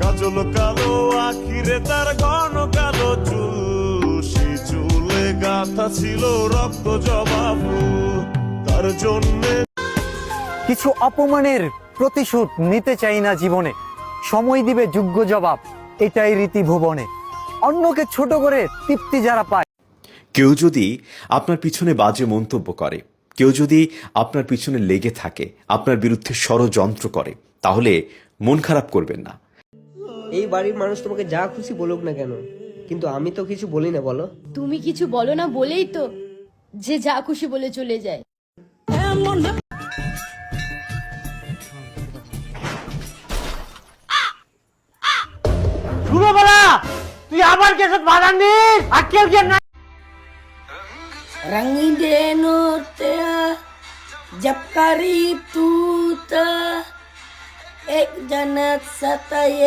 কাজল কালো আখিরে তার ঘন কালো চুল, সে চুলে গাথা ছিল রক্ত জবা ফুল, তার জন্যে কিছু অপমানের প্রতিশোধ নিতে চাই না জীবনে, সময় দিবে যোগ্য জবাব, এটাই রীতি ভুবনে। অন্যকে ছোট করে তৃপ্তি যারা পায়। কেউ যদি আপনার পিছনে বাজে মন্তব্য করে, কেউ যদি আপনার পিছনে লেগে থাকে, আপনার বিরুদ্ধে ষড়যন্ত্র করে, তাহলে মন খারাপ করবেন না। এই বাড়ির মানুষ তোমাকে যা খুশি বলুক না কেন, কিন্তু আমি তো কিছু বলি না, বলো? তুমি কিছু বলো না বলেই তো যে যা খুশি বলে চলে যায়। তুই আবার কেসে বাধান দিস আর কেউ না। रंगी देनो तेरा जब करीब तू था एक जन्नत सताए